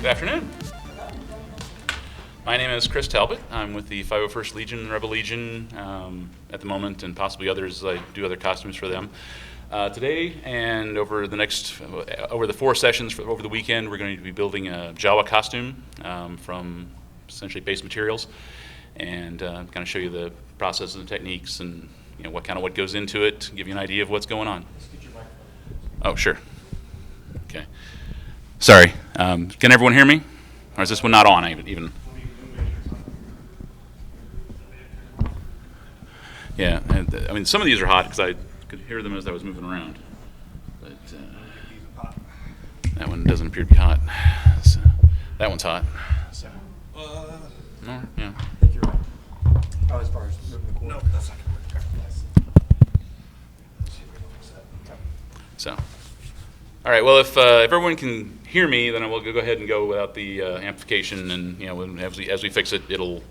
Good afternoon. My name is Chris Talbott. I'm with the 501st Legion, Rebel Legion at the moment, and possibly others. I do other costumes for them. Today and over the 4 sessions over the weekend, we're going to be building a Jawa costume from essentially base materials, and kind of show you the processes and techniques, and what goes into it, give you an idea of what's going on. Oh, sure. Okay. Sorry. Can everyone hear me? Or is this one not on even? Yeah. I mean, some of these are hot because I could hear them as I was moving around. But that one doesn't appear to be hot. So, that one's hot. So. No, yeah. I think you're right. Oh, as far as moving the cord? No, that's not going to work. Let's see if we can fix that. Okay. So, all right. Well, if everyone can hear me, then I will go ahead and go without the amplification, and as we fix it, it'll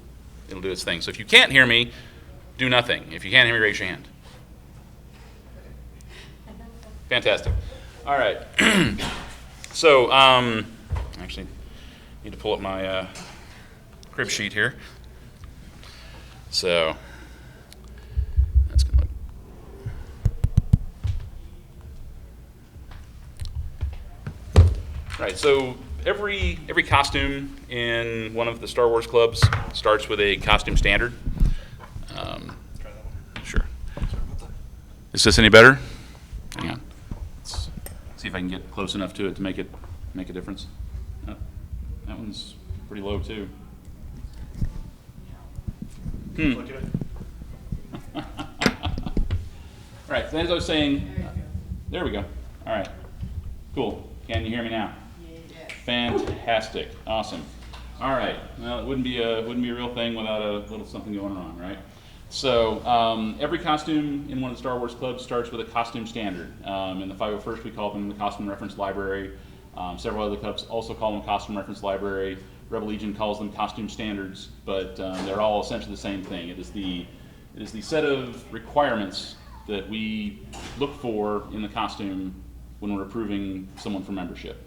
do its thing. So if you can't hear me, do nothing. If you can't hear me, raise your hand. Fantastic. All right. So actually, need to pull up my crib sheet here. So that's gonna look. Right. So every costume in one of the Star Wars clubs starts with a costume standard. Try that one. Sure. Sorry about that. Is this any better? Hang on. Let's see if I can get close enough to it to make a difference. Oh, that one's pretty low too. Look at it. All right. So as I was saying, there we go. All right. Cool. Can you hear me now? Yes. Fantastic. Awesome. All right. Well, it wouldn't be a real thing without a little something going on, right? So every costume in one of the Star Wars clubs starts with a costume standard. In the 501st, we call them the Costume Reference Library. Several other clubs also call them Costume Reference Library. Rebel Legion calls them costume standards, but they're all essentially the same thing. It is the set of requirements that we look for in the costume when we're approving someone for membership.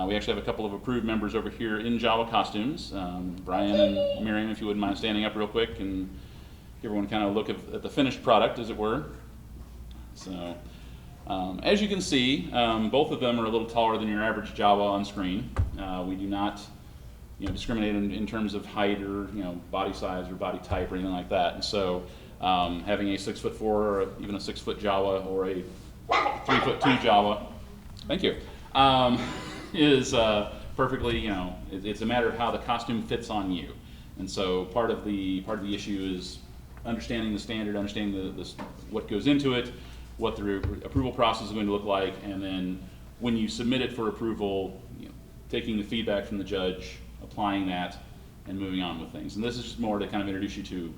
We actually have a couple of approved members over here in Jawa costumes. Brian and Miriam, if you wouldn't mind standing up real quick and give everyone kind of a look at the finished product, as it were. So, as you can see, both of them are a little taller than your average Jawa on screen. We do not discriminate in terms of height or body size or body type or anything like that. And so having a 6'4" or even a 6' Jawa or a 3'2" Jawa, thank you, is perfectly, it's a matter of how the costume fits on you. And so part of the issue is understanding the standard, understanding what goes into it, what the approval process is going to look like, and then when you submit it for approval, taking the feedback from the judge, applying that, and moving on with things. And this is just more to kind of introduce you to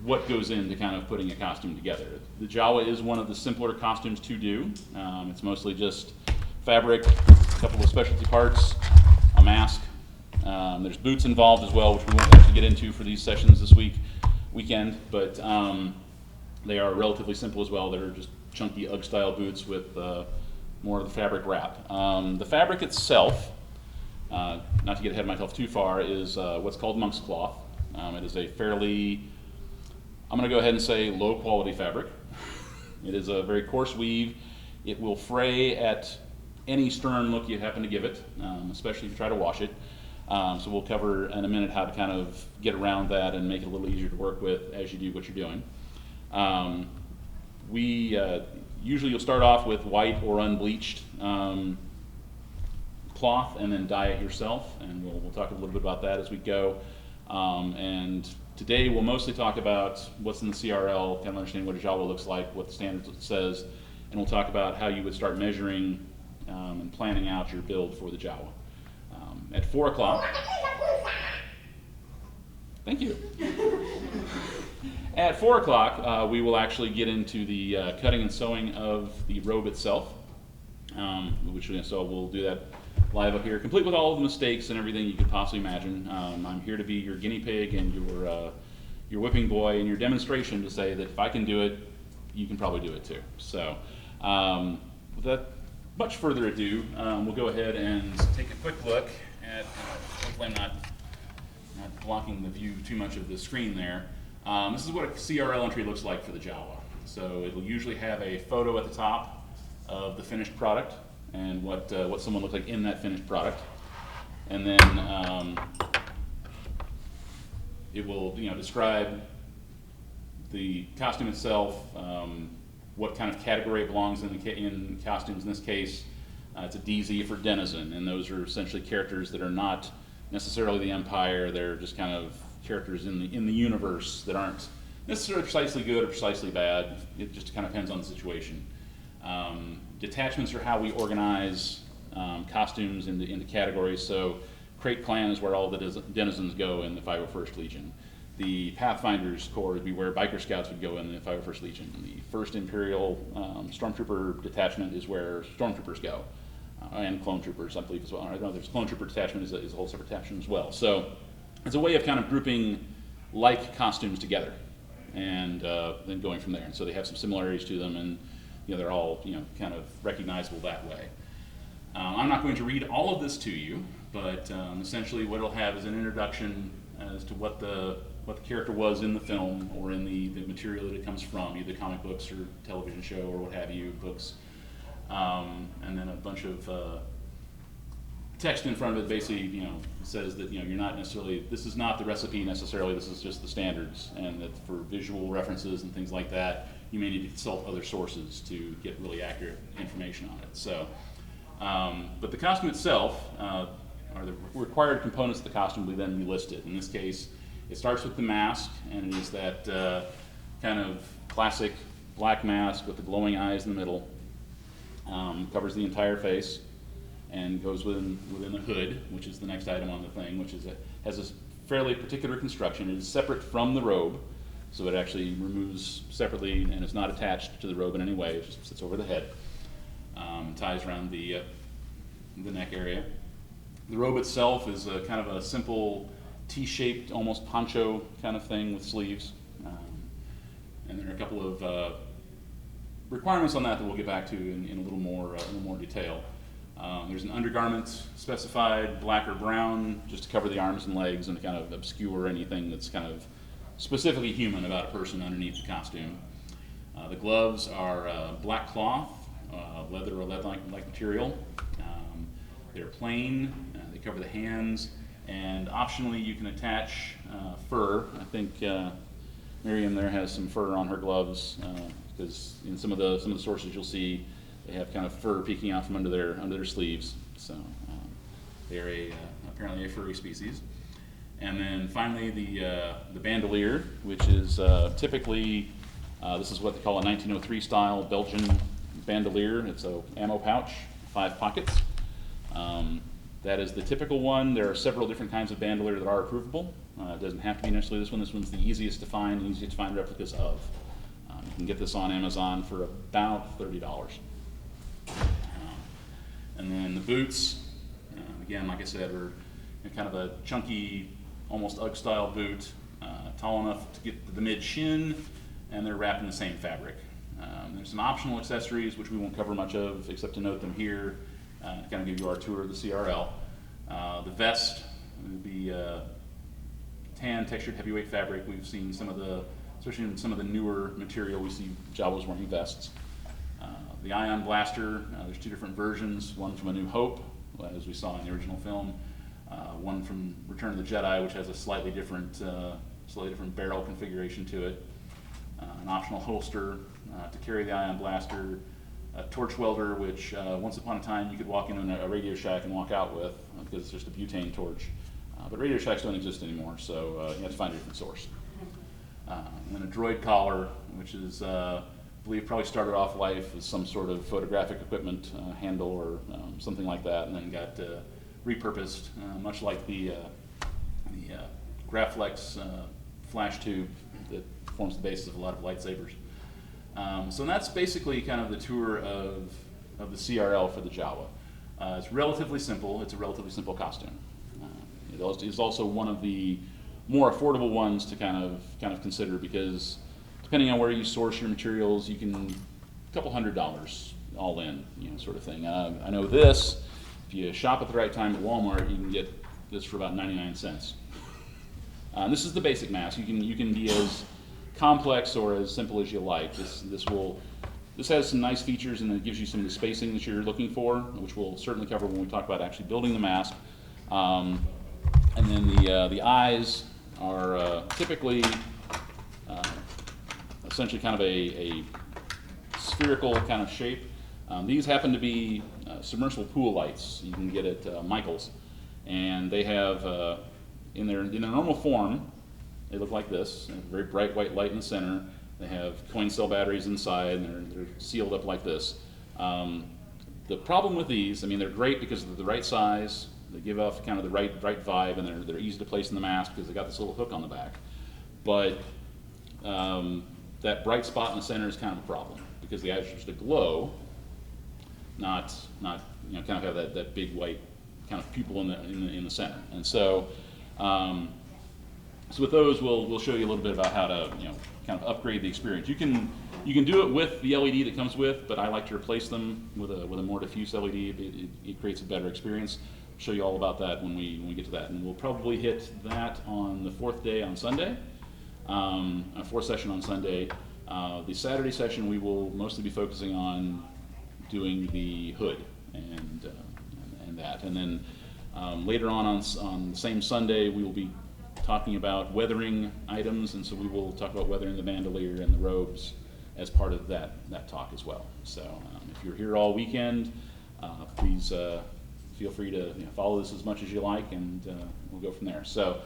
what goes into kind of putting a costume together. The Jawa is one of the simpler costumes to do. It's mostly just fabric, a couple of specialty parts, a mask. There's boots involved as well, which we won't actually get into for these sessions this weekend, but they are relatively simple as well. They're just chunky UGG-style boots with more of the fabric wrap. The fabric itself, not to get ahead of myself too far, is what's called monk's cloth. It is a fairly, I'm going to go ahead and say, low quality fabric. It is a very coarse weave. It will fray at any stern look you happen to give it, especially if you try to wash it. So we'll cover in a minute how to kind of get around that and make it a little easier to work with as you do what you're doing. Usually you'll start off with white or unbleached cloth and then dye it yourself, and we'll talk a little bit about that as we go. And today we'll mostly talk about what's in the CRL, kind of understanding what a Jawa looks like, what the standard says, and we'll talk about how you would start measuring and planning out your build for the Jawa. At 4 o'clock, thank you. At 4 o'clock, we will actually get into the cutting and sewing of the robe itself, so we'll do that live up here, complete with all of the mistakes and everything you could possibly imagine. I'm here to be your guinea pig and your whipping boy and your demonstration to say that if I can do it, you can probably do it too. So without much further ado, we'll go ahead and take a quick look at, hopefully I'm not blocking the view too much of the screen there. This is what a CRL entry looks like for the Jawa. So it will usually have a photo at the top of the finished product and what someone looks like in that finished product. And then it will describe the costume itself, what kind of category it belongs in costumes. In this case, it's a DZ for denizen, and those are essentially characters that are not necessarily the Empire. They're just kind of characters in the universe that aren't necessarily precisely good or precisely bad. It just kind of depends on the situation. Detachments are how we organize costumes into categories. So Crate Clan is where all the denizens go in the 501st Legion. The Pathfinders Corps would be where Biker Scouts would go in the 501st Legion. The 1st Imperial Stormtrooper Detachment is where Stormtroopers go, and Clone Troopers, I believe, as well. I know there's Clone Trooper Detachment is a whole separate detachment as well. So it's a way of kind of grouping like costumes together and then going from there. And so they have some similarities to them, and they're all kind of recognizable that way. I'm not going to read all of this to you, but essentially what it'll have is an introduction as to what the character was in the film or in the material that it comes from, either comic books or television show or what have you, books. And then a bunch of text in front of it basically says that you're not necessarily, this is not the recipe necessarily, this is just the standards, and that for visual references and things like that, you may need to consult other sources to get really accurate information on it. So, but the costume itself, or the required components of the costume will then be listed. In this case, it starts with the mask, and it is that kind of classic black mask with the glowing eyes in the middle. Covers the entire face and goes within the hood, which is the next item on the thing, which has a fairly particular construction. It is separate from the robe, so it actually removes separately and is not attached to the robe in any way. It just sits over the head, ties around the neck area. The robe itself is a kind of a simple T-shaped, almost poncho kind of thing with sleeves, and there are a couple of requirements on that we'll get back to in a little more detail. There's an undergarment specified, black or brown, just to cover the arms and legs and to kind of obscure anything that's kind of specifically human about a person underneath the costume. The gloves are black cloth, leather or lead-like material. They're plain, they cover the hands, and optionally you can attach fur. I think Miriam there has some fur on her gloves, because in some of the sources you'll see they have kind of fur peeking out from under their sleeves. So they're apparently a furry species. And then finally the bandolier, which is typically this is what they call a 1903 style Belgian bandolier. It's a ammo pouch, 5 pockets. That is the typical one. There are several different kinds of bandolier that are approvable. It doesn't have to be necessarily this one. This one's the easiest to find and easiest to find replicas of. You can get this on Amazon for about $30. And then the boots, again, like I said, are kind of a chunky, almost Ugg style boot, tall enough to get to the mid shin, and they're wrapped in the same fabric. There's some optional accessories which we won't cover much of, except to note them here to kind of give you our tour of the CRL. The vest would be tan textured heavyweight fabric. We've seen some of the, especially in some of the newer material, we see Jawas wearing vests. The ion blaster, there's 2 different versions, one from A New Hope, as we saw in the original film, one from Return of the Jedi, which has a slightly different barrel configuration to it, an optional holster to carry the ion blaster, a torch welder, which once upon a time you could walk in a Radio Shack and walk out with, because it's just a butane torch. But Radio Shacks don't exist anymore, so you have to find a different source. And then a droid collar, which is, I believe, probably started off life as some sort of photographic equipment handle or something like that, and then got repurposed, much like the Graflex flash tube that forms the basis of a lot of lightsabers. So that's basically kind of the tour of the CRL for the Jawa. It's relatively simple. It's a relatively simple costume. It is also one of the more affordable ones to kind of consider, because depending on where you source your materials, you can $200 all in, sort of thing. I know this. If if you shop at the right time at Walmart, you can get this for about 99 cents. This is the basic mask. You can be as complex or as simple as you like. This has some nice features, and it gives you some of the spacing that you're looking for, which we'll certainly cover when we talk about actually building the mask. And then the eyes are typically essentially kind of a spherical kind of shape. These happen to be submersible pool lights you can get at Michael's, and they have in their normal form, they look like this, a very bright white light in the center. They have coin cell batteries inside, and they're sealed up like this. The problem with these, I mean, they're great because they're the right size. They give off kind of the right vibe, and they're easy to place in the mask because they got this little hook on the back. But that bright spot in the center is kind of a problem because the eyes are supposed to glow, not kind of have that big white kind of pupil in the center. And so with those, we'll show you a little bit about how to kind of upgrade the experience. You can do it with the LED that comes with, but I like to replace them with a more diffuse LED. It creates a better experience. I'll show you all about that when we get to that, and we'll probably hit that on the fourth day on Sunday, a fourth session on Sunday. The Saturday session we will mostly be focusing on doing the hood and that, and then later on the same Sunday we will be talking about weathering items, and so we will talk about weathering the bandolier and the robes as part of that talk as well. So if you're here all weekend, please feel free to follow this as much as you like, and we'll go from there. So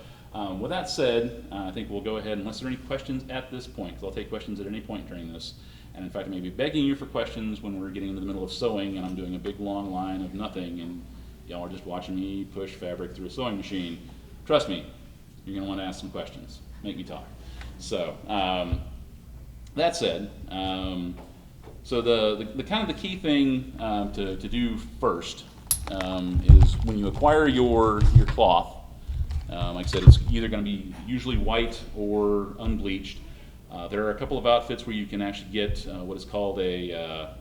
with that said, I think we'll go ahead, unless there are any questions at this point, because I'll take questions at any point during this. And in fact, I may be begging you for questions when we're getting into the middle of sewing and I'm doing a big long line of nothing, and y'all are just watching me push fabric through a sewing machine. Trust me, you're going to want to ask some questions. Make me talk. So that said, so the kind of the key thing to do first is when you acquire your cloth. Like I said, it's either going to be usually white or unbleached. There are a couple of outfits where you can actually get what is called a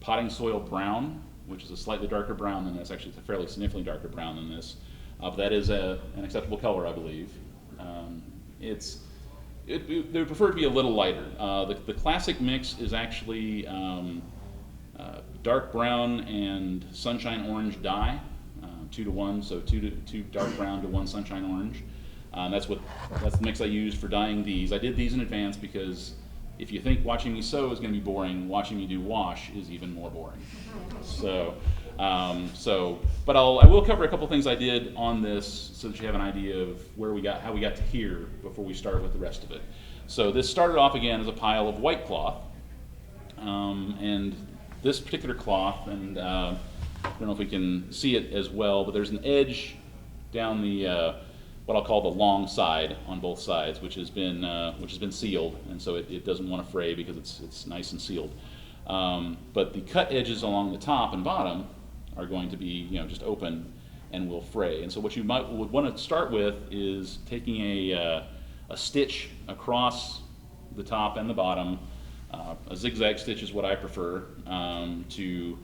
potting soil brown, which is a slightly darker brown than this. Actually, it's a fairly significantly darker brown than this. But that is an acceptable color, I believe. They would prefer to be a little lighter. The classic mix is actually dark brown and sunshine orange dye, 2 to 1, so two dark brown to 1 sunshine orange. That's the mix I used for dyeing these. I did these in advance because if you think watching me sew is going to be boring, watching me do wash is even more boring. But I will cover a couple things I did on this so that you have an idea of how we got to here before we start with the rest of it. So this started off again as a pile of white cloth, and this particular cloth, and I don't know if we can see it as well, but there's an edge down the what I'll call the long side on both sides, which has been sealed, and so it doesn't want to fray because it's nice and sealed. But the cut edges along the top and bottom are going to be just open and will fray. And so what you would want to start with is taking a stitch across the top and the bottom. A zigzag stitch is what I prefer to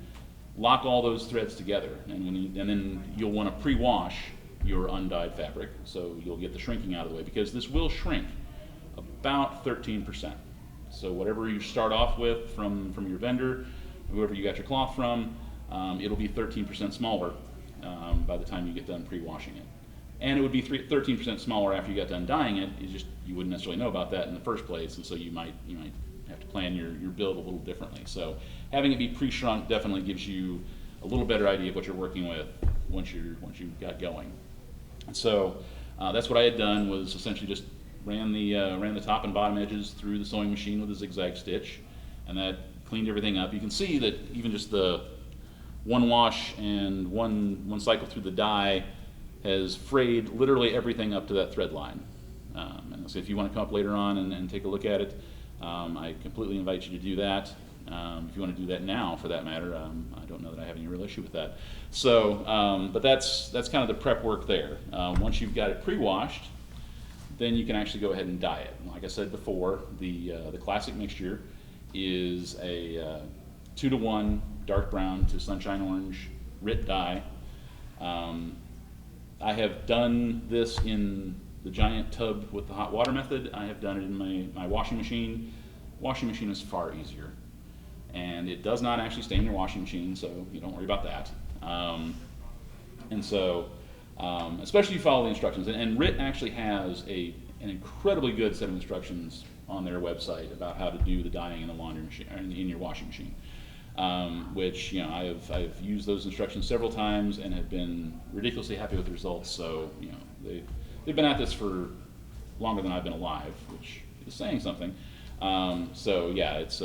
lock all those threads together, and then you'll want to pre-wash your undyed fabric, so you'll get the shrinking out of the way, because this will shrink about 13%. So whatever you start off with from your vendor, whoever you got your cloth from, it'll be 13% smaller by the time you get done pre-washing it. And it would be 13% smaller after you got done dyeing it. You wouldn't necessarily know about that in the first place, and so you might have to plan your build a little differently. So having it be pre-shrunk definitely gives you a little better idea of what you're working with once you got going. And so that's what I had done, was essentially just ran the top and bottom edges through the sewing machine with a zigzag stitch, and that cleaned everything up. You can see that even just the one wash and one cycle through the dye has frayed literally everything up to that thread line. And so if you want to come up later on and take a look at it, I completely invite you to do that. If you want to do that now, for that matter, I don't know that I have any real issue with that. So, but that's kind of the prep work there. Once you've got it pre-washed, then you can actually go ahead and dye it. Like I said before, the classic mixture is a 2 to 1 dark brown to sunshine orange RIT dye. I have done this in the giant tub with the hot water method. I have done it in my washing machine. Washing machine is far easier. And it does not actually stain your washing machine, so you don't worry about that. And so, especially if you follow the instructions. And RIT actually has an incredibly good set of instructions on their website about how to do the dyeing in the laundry machine, or in your washing machine. Which, you know, I've used those instructions several times and have been ridiculously happy with the results. So, you know, they've been at this for longer than I've been alive, which is saying something. So yeah, it's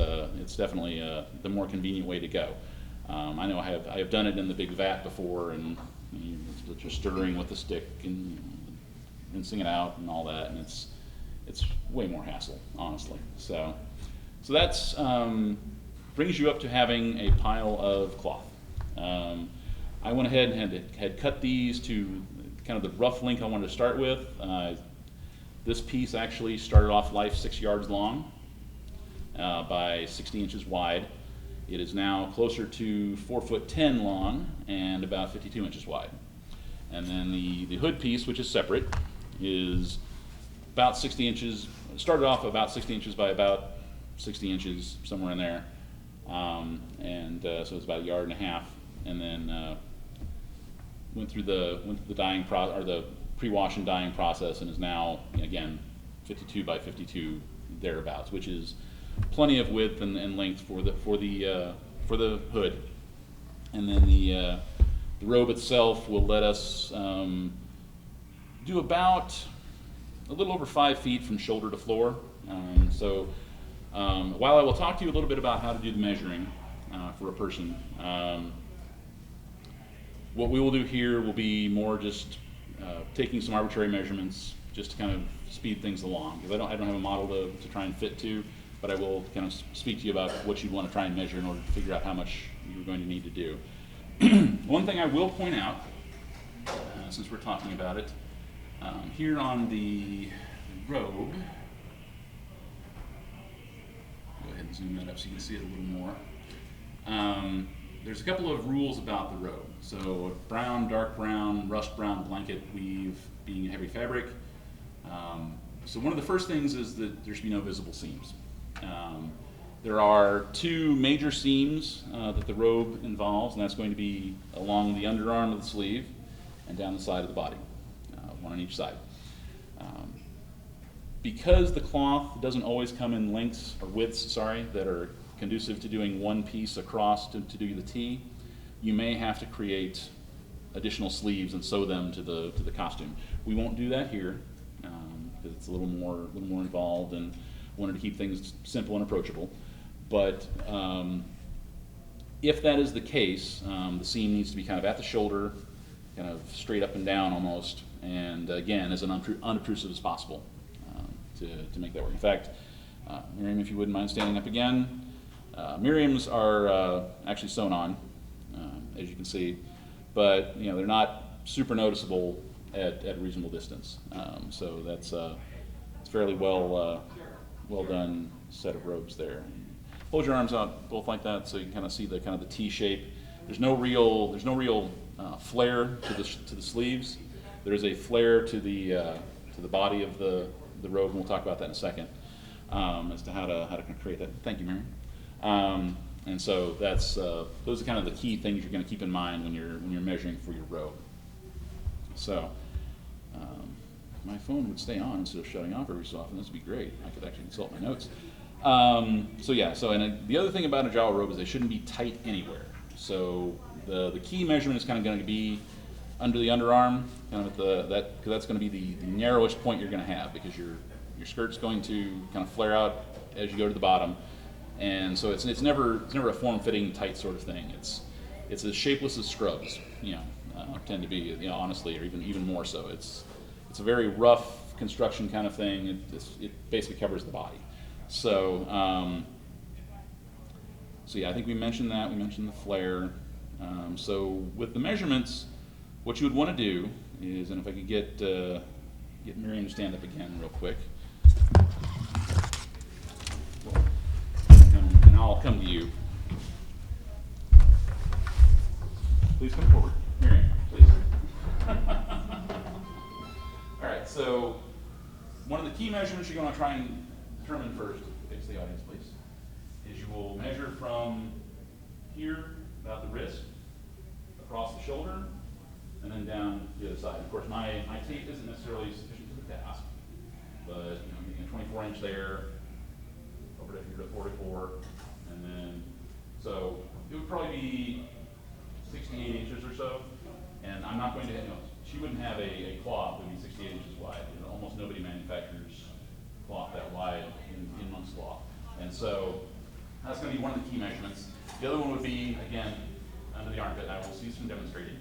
definitely the more convenient way to go. I know I have done it in the big vat before, and you're just stirring with the stick and rinsing it out and all that, and it's way more hassle, honestly. So that's brings you up to having a pile of cloth. I went ahead and had cut these to kind of the rough length I wanted to start with. This piece actually started off life 6 yards long by 60 inches wide. It is now closer to 4'10" long and about 52 inches wide. And then the hood piece, which is separate, is about 60 inches, started off about 60 inches by about 60 inches, somewhere in there. So it's about 1.5 yards, and then went through the dyeing process, or the pre-wash and dyeing process, and is now, again, 52 by 52 thereabouts, which is plenty of width and length for the hood. And then the robe itself will let us do about a little over 5 feet from shoulder to floor. While I will talk to you a little bit about how to do the measuring for a person, what we will do here will be more just taking some arbitrary measurements just to kind of speed things along, because I don't have a model to try and fit to, but I will kind of speak to you about what you'd want to try and measure in order to figure out how much you're going to need to do. One thing I will point out, since we're talking about it, here on the robe, go ahead and zoom that up so you can see it a little more. There's a couple of rules about the robe. So brown, dark brown, rust brown blanket weave being a heavy fabric. So one of the first things is that there should be no visible seams. There are 2 major seams that the robe involves, and that's going to be along the underarm of the sleeve and down the side of the body, one on each side. Because the cloth doesn't always come in lengths or widths, that are conducive to doing one piece across to do the T, you may have to create additional sleeves and sew them to the costume. We won't do that here because it's a little more involved, and wanted to keep things simple and approachable. But if that is the case, the seam needs to be kind of at the shoulder, kind of straight up and down almost, and again, as unobtrusive as possible to make that work. In fact, Miriam, if you wouldn't mind standing up again. Miriam's are actually sewn on, as you can see, but they're not super noticeable at a reasonable distance. So that's it's fairly well done set of robes there. Hold your arms out both like that so you can kind of see the T shape. There's no real flare to the sleeves. There is a flare to the body of the robe, and we'll talk about that in a second as to how to create that. Thank you, Mary. And so that's those are kind of the key things you're going to keep in mind when you're measuring for your robe. So my phone would stay on instead of shutting off every so often. This would be great. I could actually consult my notes. The other thing about a Jawa robe is they shouldn't be tight anywhere. So the key measurement is kind of going to be under the underarm, kind of because that's going to be the narrowest point you're going to have, because your skirt's going to kind of flare out as you go to the bottom, and so it's never a form-fitting tight sort of thing. It's as shapeless as scrubs, tend to be, honestly, or even more so. It's a very rough construction kind of thing. It basically covers the body. So I think we mentioned that. We mentioned the flare. So with the measurements, what you would want to do is, and if I could get Miriam to stand up again real quick, and I'll come to you. Please come forward, Miriam, please. measurements you're going to try and determine first, fix the audience please, is you will measure from here, about the wrist, across the shoulder, and then down the other side. Of course, my tape isn't necessarily sufficient for the task, but I'm getting a 24 inch there, over to 44, and then, so it would probably be 68 inches or so, and I'm not going to, she wouldn't have a cloth that would be 68 inches wide. Almost nobody manufactures cloth that wide in monk's cloth. And so that's going to be one of the key measurements. The other one would be, again, under the armpit. I will see some demonstrated,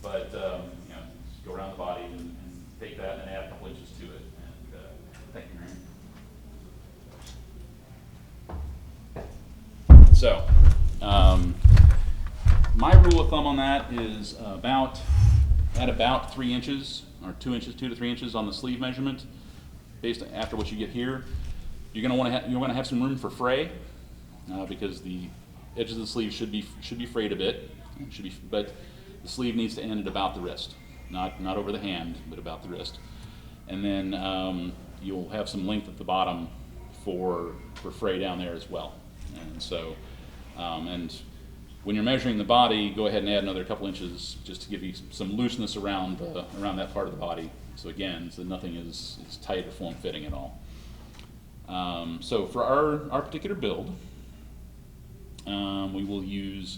but just go around the body and take that and add a couple inches to it. And thank you, Mary. So my rule of thumb on that is about 3 inches, or 2 inches, 2 to 3 inches on the sleeve measurement. Based after what you get here, you're going to have some room for fray because the edges of the sleeve should be frayed a bit. But the sleeve needs to end at about the wrist, not over the hand, but about the wrist. And then you'll have some length at the bottom for fray down there as well. And so, and when you're measuring the body, go ahead and add another couple inches just to give you some looseness around that part of the body. So again, so nothing is tight or form-fitting at all. So for our particular build, we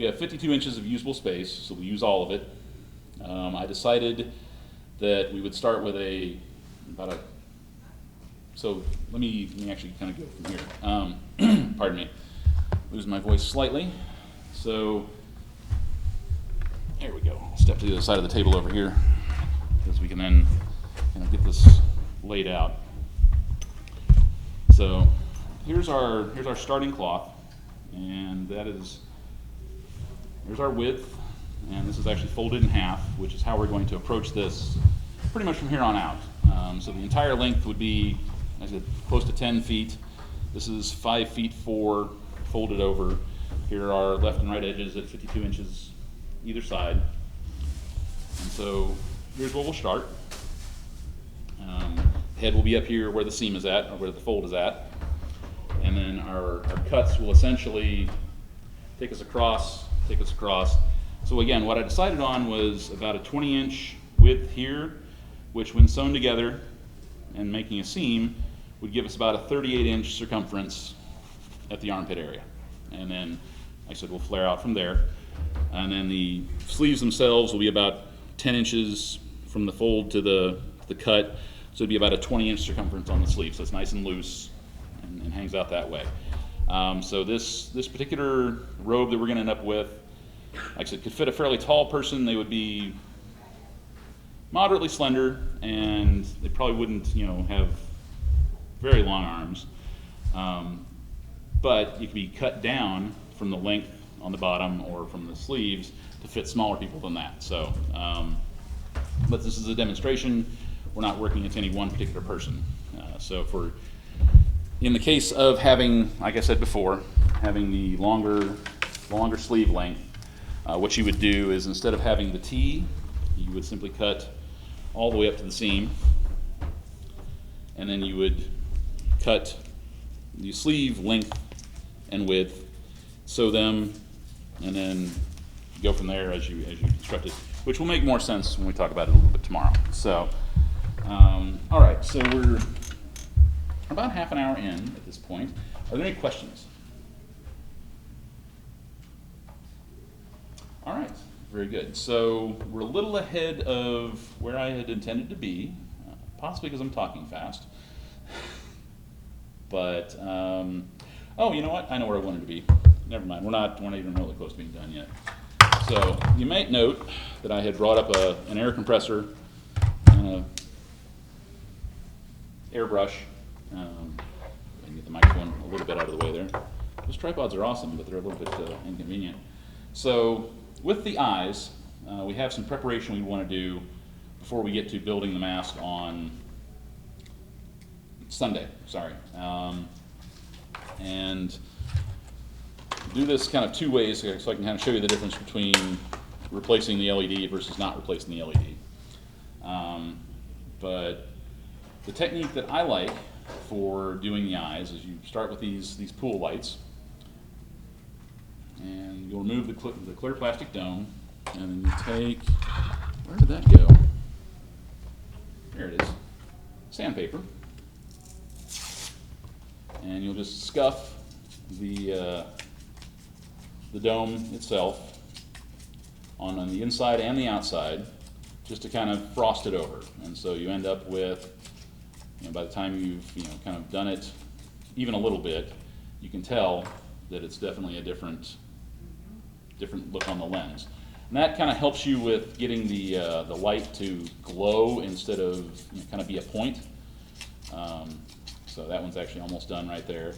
have 52 inches of usable space, so we'll use all of it. I decided that we would start with so let me actually kind of go from here. Pardon me, losing my voice slightly. So there we go. I'll step to the other side of the table over here because we can then get this laid out. So here's our starting cloth, and here's our width, and this is actually folded in half, which is how we're going to approach this pretty much from here on out. So the entire length would be, I said, close to 10 feet. This is 5 feet 4 folded over. Here are our left and right edges at 52 inches either side. And so here's where we'll start. Head will be up here where the seam is at, or where the fold is at. And then our cuts will essentially take us across. So again, what I decided on was about a 20-inch width here, which when sewn together and making a seam would give us about a 38-inch circumference at the armpit area. And then, like I said, we'll flare out from there. And then the sleeves themselves will be about 10 inches from the fold to the cut. So it'd be about a 20-inch circumference on the sleeve. So it's nice and loose and hangs out that way. So this particular robe that we're going to end up with, like I said, could fit a fairly tall person. They would be moderately slender, and they probably wouldn't, have very long arms. But you could be cut down from the length on the bottom or from the sleeves to fit smaller people than that. So, but this is a demonstration. We're not working with any one particular person. So in the case of having, like I said before, having the longer sleeve length, what you would do is instead of having the T, you would simply cut all the way up to the seam, and then you would cut the sleeve length and width, sew them, and then go from there as you construct it, which will make more sense when we talk about it a little bit tomorrow. So, all right, so we're about half an hour in at this point. Are there any questions? All right, very good. So we're a little ahead of where I had intended to be, possibly because I'm talking fast. But, oh, you know what? I know where I wanted to be. Never mind, we're not even really close to being done yet. So you might note that I had brought up an air compressor and an airbrush. And get the microphone a little bit out of the way there. Those tripods are awesome, but they're a little bit inconvenient. So with the eyes, we have some preparation we want to do before we get to building the mask on Sunday. And do this kind of two ways so I can kind of show you the difference between replacing the LED versus not replacing the LED. But The technique that I like for doing the eyes is you start with these pool lights, and you'll remove the clear plastic dome, and then you take, where did that go? There it is, sandpaper, and you'll just scuff the dome itself on the inside and the outside, just to kind of frost it over. And so you end up with, by the time you've kind of done it even a little bit, you can tell that it's definitely a different look on the lens. And that kind of helps you with getting the light to glow instead of kind of be a point. So that one's actually almost done right there.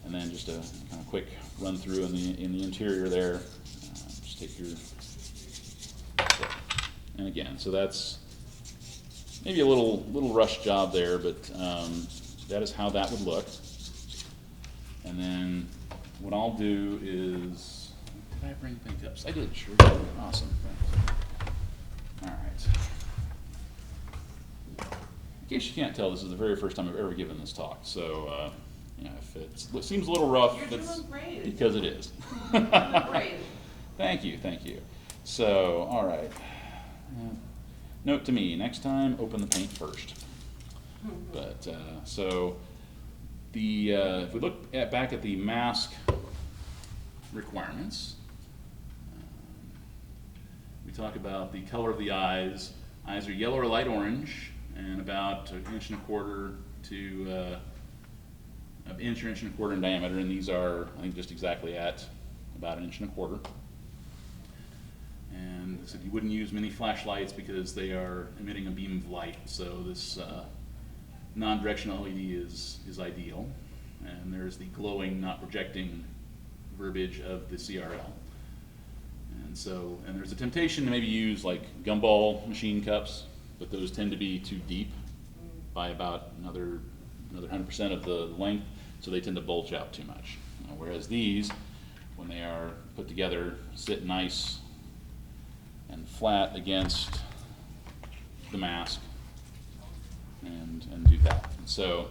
And then just a kind of quick run through in the interior there. Just take your, and again, so that's maybe a little rush job there, but that is how that would look. And then what I'll do is, did I bring paint cups? I did, sure did. Awesome. Thanks. All right. In case you can't tell, this is the very first time I've ever given this talk, so if it seems a little rough, it's because it is. Great. Thank you. So, all right. Note to me, next time, open the paint first. But, so, if we look back at the mask requirements, we talk about the color of the eyes. Eyes are yellow or light orange, and about 1.25 inches to an inch or 1.25 inches in diameter, and these are, I think, just exactly at about 1.25 inches. And they said you wouldn't use many flashlights because they are emitting a beam of light, so this non-directional LED is ideal. And there's the glowing, not projecting verbiage of the CRL. And there's a temptation to maybe use like gumball machine cups, but those tend to be too deep by about another 100% of the length, so they tend to bulge out too much. Whereas these, when they are put together, sit nice and flat against the mask and do that. And so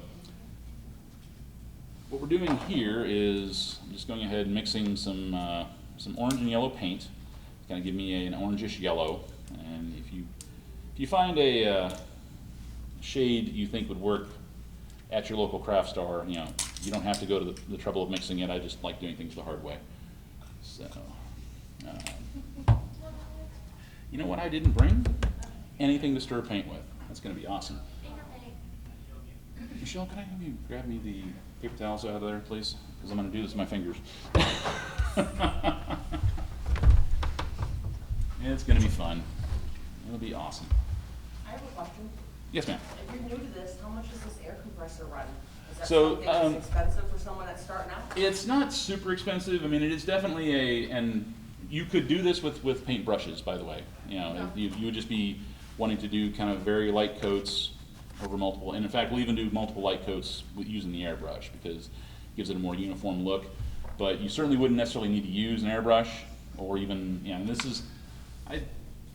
what we're doing here is I'm just going ahead and mixing some orange and yellow paint. It's going to give me an orangish yellow, and if you find a shade you think would work at your local craft store, you don't have to go to the trouble of mixing it. I just like doing things the hard way. So, you know what I didn't bring? Anything to stir paint with. That's going to be awesome. Michelle, can I have you grab me the paper towels out of there, please? Because I'm going to do this with my fingers. It's going to be fun. It'll be awesome. I have a question. Yes, ma'am. If you're new to this, how much does this air compressor run? Is that So, something that's expensive for someone that's starting out? It's not super expensive. I mean, it is definitely and you could do this with paint brushes, by the way. You would just be wanting to do kind of very light coats over multiple, and in fact, we'll even do multiple light coats using the airbrush because it gives it a more uniform look. But you certainly wouldn't necessarily need to use an airbrush, or even, and this is,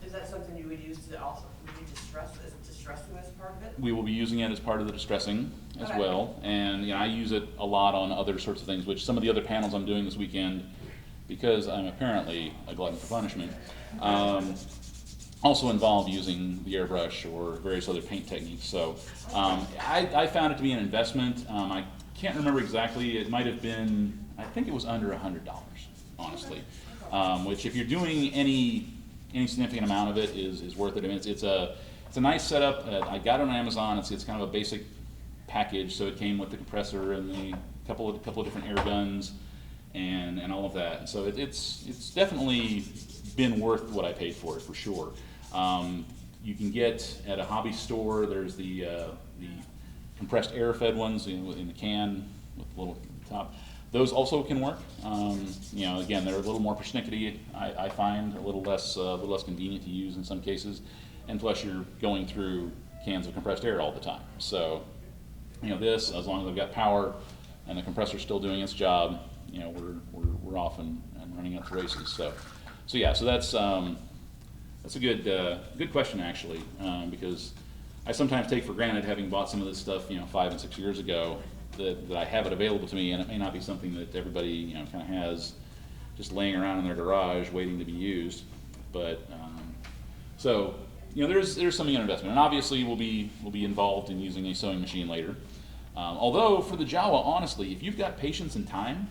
Is that something you would use to also, would you distress, is distressing as part of it? we will be using it as part of the distressing as Okay. well, and I use it a lot on other sorts of things, which some of the other panels I'm doing this weekend, because I'm apparently a glutton for punishment, also involve using the airbrush or various other paint techniques. So I found it to be an investment. I can't remember exactly. It might have been, I think it was under $100, honestly. Which, if you're doing any significant amount of it, is worth it. I mean, it's a nice setup. I got it on Amazon. It's kind of a basic package. So it came with the compressor and the couple of different air guns and all of that. So it's definitely been worth what I paid for it, for sure. You can get at a hobby store. There's the compressed air fed ones in the can with the little top. Those also can work. Again, they're a little more persnickety, I find, a little less convenient to use in some cases, and plus you're going through cans of compressed air all the time. So, this, as long as I've got power and the compressor's still doing its job, we're off and running up the races. So that's a good question actually, because I sometimes take for granted, having bought some of this stuff, 5 and 6 years ago, that I have it available to me, and it may not be something that everybody, kind of has just laying around in their garage waiting to be used. But so, there's something in investment, and obviously we'll be involved in using a sewing machine later. Although for the Jawa, honestly, if you've got patience and time,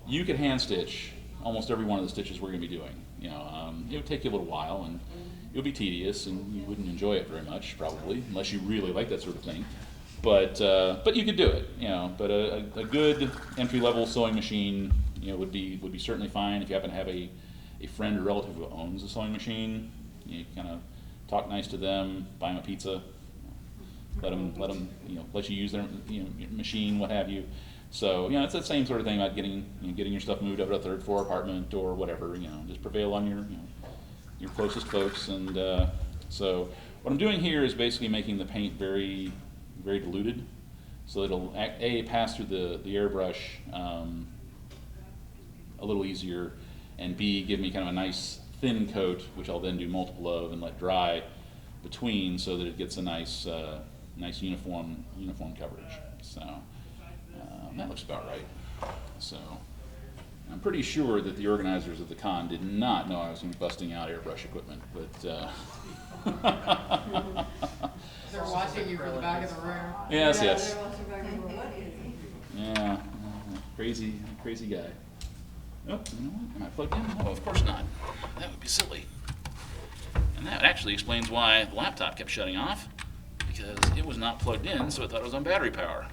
you could hand stitch almost every one of the stitches we're going to be doing. It would take you a little while, and it would be tedious, and you wouldn't enjoy it very much, probably, unless you really like that sort of thing. But you could do it, But a good entry-level sewing machine, would be certainly fine. If you happen to have a friend or relative who owns a sewing machine, you kind of talk nice to them, buy them a pizza, let them let you use their machine, what have you. So it's the same sort of thing about getting your stuff moved up to a third floor apartment or whatever. Just prevail on your closest folks. And so what I'm doing here is basically making the paint very, very diluted, so it'll pass through the airbrush a little easier, and B, give me kind of a nice thin coat, which I'll then do multiple of and let dry between, so that it gets a nice uniform coverage. So that looks about right. So I'm pretty sure that the organizers of the con did not know I was going to be busting out airbrush equipment, but They're watching you from the back of the room. yes. They're watching back and forth. What is he? Yeah, crazy guy. Oh, you know what? Am I plugged in? No, of course not. That would be silly. And that actually explains why the laptop kept shutting off, because it was not plugged in, so it thought it was on battery power.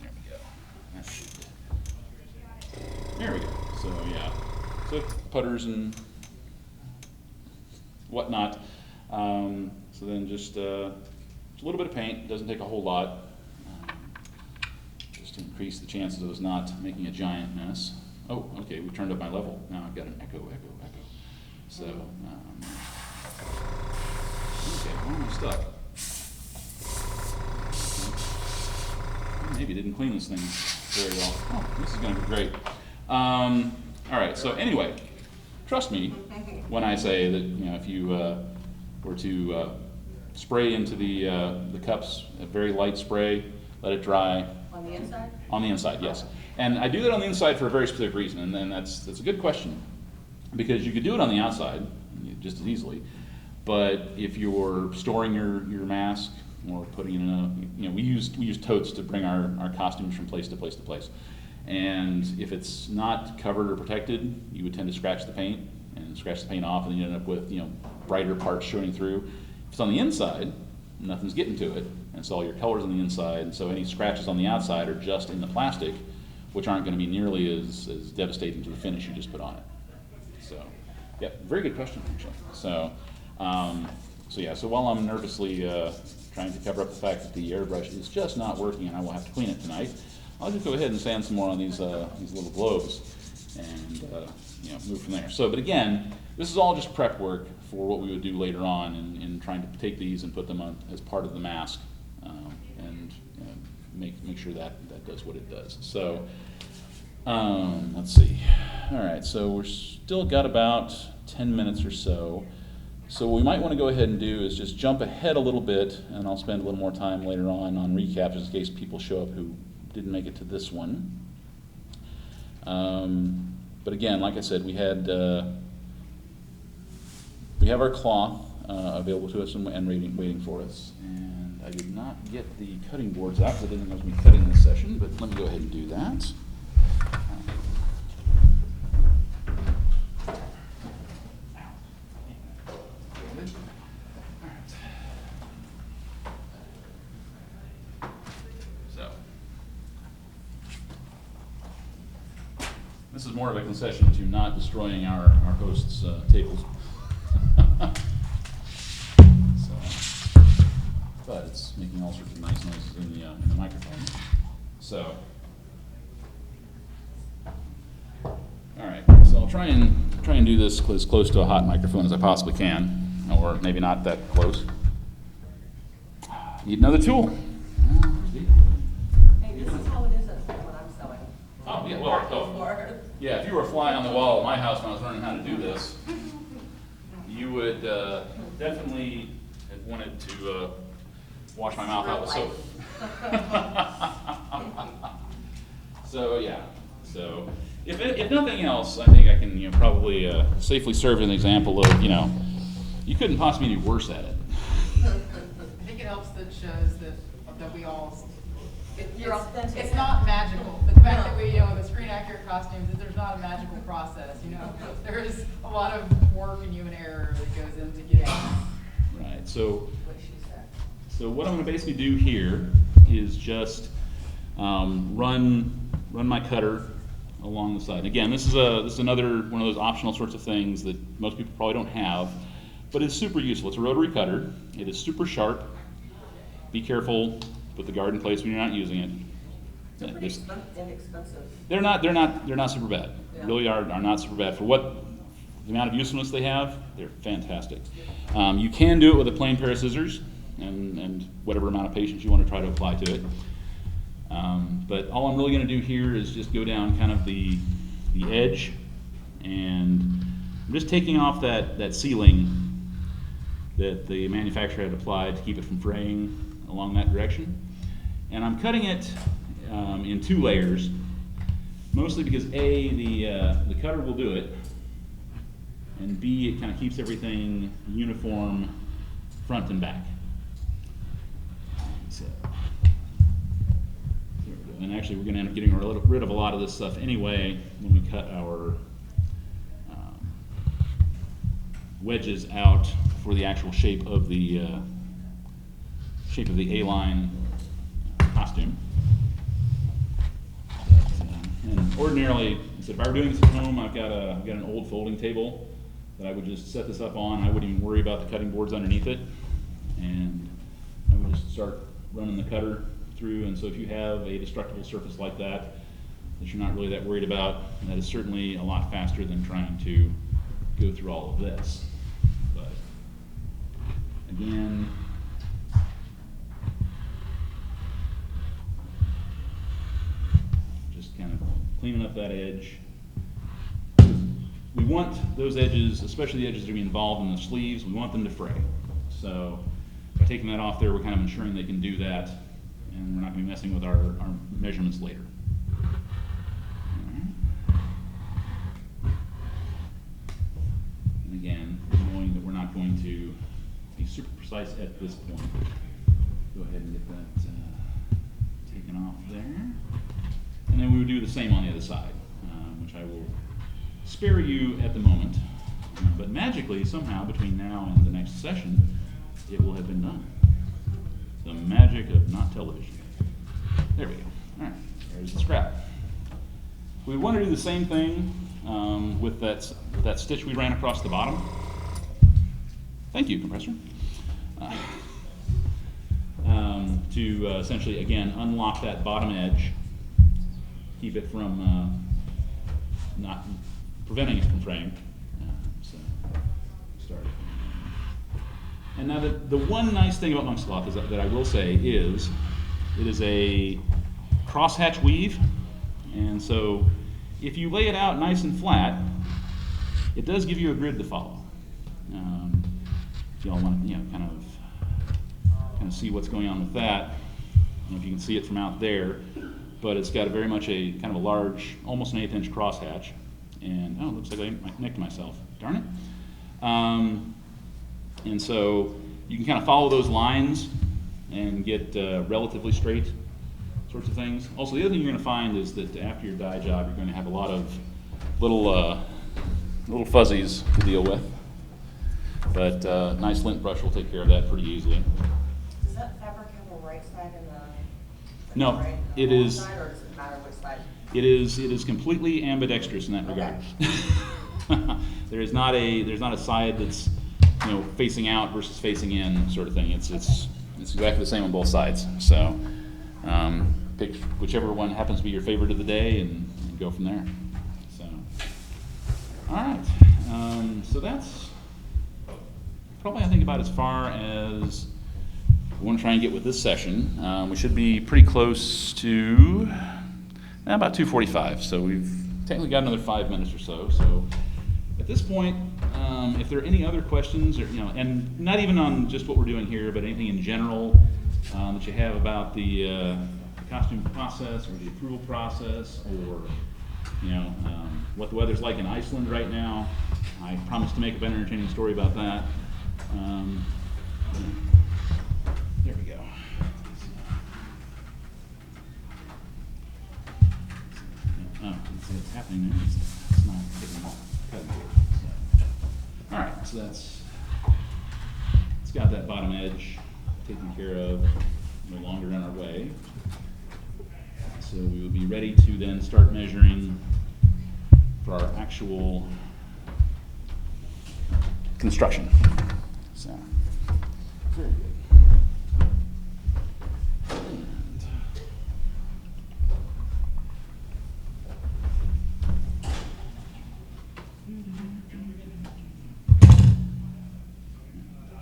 There we go. There we go. So yeah, so putters and whatnot. So then just a little bit of paint. Doesn't take a whole lot. Just to increase the chances of us not making a giant mess. Oh, okay, we turned up my level. Now I've got an echo. So, okay, well, I'm stuck. Maybe didn't clean this thing very well. Oh, this is going to be great. All right, so anyway, trust me when I say that, if you were to spray into the cups, a very light spray, let it dry. On the inside? On the inside, yes. And I do that on the inside for a very specific reason, and then that's a good question, because you could do it on the outside just as easily, but if you're storing your mask or putting it in we use totes to bring our costumes from place to place to place, and if it's not covered or protected, you would tend to scratch the paint off, and then you end up with brighter parts showing through. If it's on the inside, nothing's getting to it, and so all your colors on the inside, and so any scratches on the outside are just in the plastic, which aren't going to be nearly as devastating to the finish you just put on it. So, yeah, very good question, actually. So while I'm nervously trying to cover up the fact that the airbrush is just not working and I will have to clean it tonight, I'll just go ahead and sand some more on these little globes and move from there. So, but again, this is all just prep work for what we would do later on in trying to take these and put them on as part of the mask and make sure that does what it does. So, let's see. All right, so we're still got about 10 minutes or so. So what we might want to go ahead and do is just jump ahead a little bit, and I'll spend a little more time later on recaps in case people show up who didn't make it to this one. But again, like I said, we have our cloth available to us and waiting for us. And I did not get the cutting boards out because I didn't know I was going to be cutting this session, but let me go ahead and do that. This is more of a concession to not destroying our host's tables. But it's making all sorts of nice noises in the microphone. So, all right. So I'll try and do this as close to a hot microphone as I possibly can, or maybe not that close. Need another tool. Hey, this is how it is at what I'm selling. Oh yeah. Well, yeah. If you were a fly on the wall at my house when I was learning how to do this, you would definitely wanted to wash my mouth out with soap. So yeah, so if nothing else, I think I can probably safely serve an example of you couldn't possibly be worse at it. I think it helps that shows that we all, You're authentic. it's not magical. The fact that we, the screen accurate costumes, that there's not a magical process, There is a lot of work and human error that goes into getting. Right, so What she said. So what I'm going to basically do here is just run my cutter along the side. Again, this is another one of those optional sorts of things that most people probably don't have, but it's super useful. It's a rotary cutter. It is super sharp. Be careful. Put the guard in place when you're not using it. They're pretty inexpensive. They're not super bad. Yeah. Really are not super bad for the amount of usefulness they have. They're fantastic. You can do it with a plain pair of scissors and whatever amount of patience you want to try to apply to it. But all I'm really going to do here is just go down kind of the edge, and I'm just taking off that sealing that the manufacturer had applied to keep it from fraying along that direction. And I'm cutting it in 2 layers, mostly because A, the cutter will do it, and B, it kind of keeps everything uniform front and back. So, there we go. And actually, we're going to end up getting rid of a lot of this stuff anyway when we cut our wedges out for the actual shape of the A-line costume. And ordinarily, if I were doing this at home, I've got an old folding table that I would just set this up on. I wouldn't even worry about the cutting boards underneath it, and I would just start running the cutter through. And so if you have a destructible surface like that you're not really that worried about, that is certainly a lot faster than trying to go through all of this. But again, just kind of cleaning up that edge. We want those edges, especially the edges that are going to be involved in the sleeves, we want them to fray. So by taking that off there, we're kind of ensuring they can do that, and we're not going to be messing with our measurements later. And again, knowing that we're not going to be super precise at this point, go ahead and get that taken off there. And then we would do the same on the other side, which I will spare you at the moment. But magically, somehow, between now and the next session, it will have been done. The magic of not television. There we go. All right, there's the scrap. We want to do the same thing with that stitch we ran across the bottom. Thank you, compressor. To essentially, again, unlock that bottom edge, keep it from not preventing it from fraying. So, start. And now the one nice thing about monk's cloth is that I will say is it is a crosshatch weave, and so if you lay it out nice and flat, it does give you a grid to follow. If y'all want to, kind of see what's going on with that. I don't know if you can see it from out there, but it's got very much a kind of a large, almost an 1/8 inch crosshatch. And it looks like I nicked myself. Darn it. And so you can kind of follow those lines and get relatively straight sorts of things. Also, the other thing you're going to find is that after your dye job, you're going to have a lot of little fuzzies to deal with. But nice lint brush will take care of that pretty easily. Does that fabric have a right side and a No, right, it wrong is. side, or does it matter which side? It is completely ambidextrous in that regard. There's not a side that's facing out versus facing in sort of thing. It's exactly the same on both sides. So pick whichever one happens to be your favorite of the day and go from there. So all right. So that's probably, I think, about as far as we want to try and get with this session. We should be pretty close to about 2:45, so we've technically got another 5 minutes or so. So At this point, if there are any other questions, or, and not even on just what we're doing here, but anything in general that you have about the costume process or the approval process, or what the weather's like in Iceland right now, I promise to make up an entertaining story about that. There we go. Oh, it's happening there. It's not getting cut. All right, so it's got that bottom edge taken care of, no longer in our way. So we will be ready to then start measuring for our actual construction. So, very good.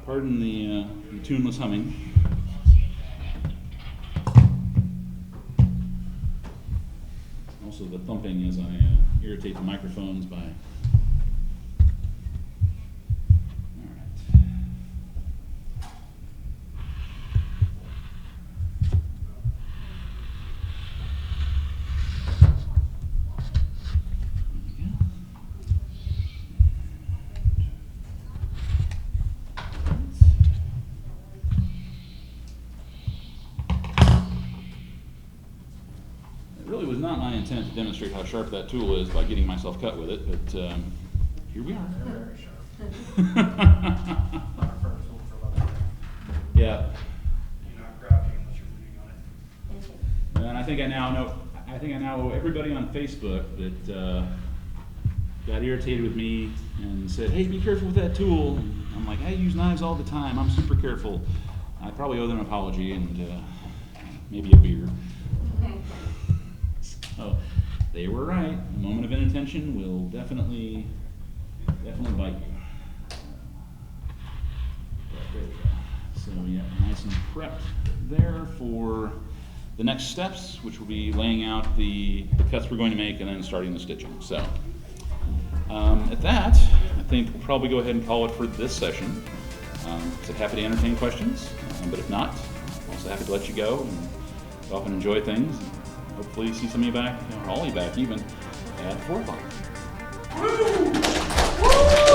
Pardon the tuneless humming. Also the thumping as I irritate the microphones by. All right. Was not my intent to demonstrate how sharp that tool is by getting myself cut with it, but here we are. They're very sharp. Not our first tool for leather. Yeah. You're not grabbing unless you're leaning on it. And I think I now know everybody on Facebook that got irritated with me and said, "Hey, be careful with that tool." And I'm like, "I use knives all the time. I'm super careful." I probably owe them an apology and maybe a beer. Oh, they were right. A moment of inattention will definitely bite you. There we go. So yeah, nice and prepped there for the next steps, which will be laying out the cuts we're going to make and then starting the stitching. So at that, I think we'll probably go ahead and call it for this session. So happy to entertain questions, but if not, I'm also happy to let you go and go off and enjoy things. Hopefully see some of you back, or all of you back even, at 4 o'clock. Woo! Woo!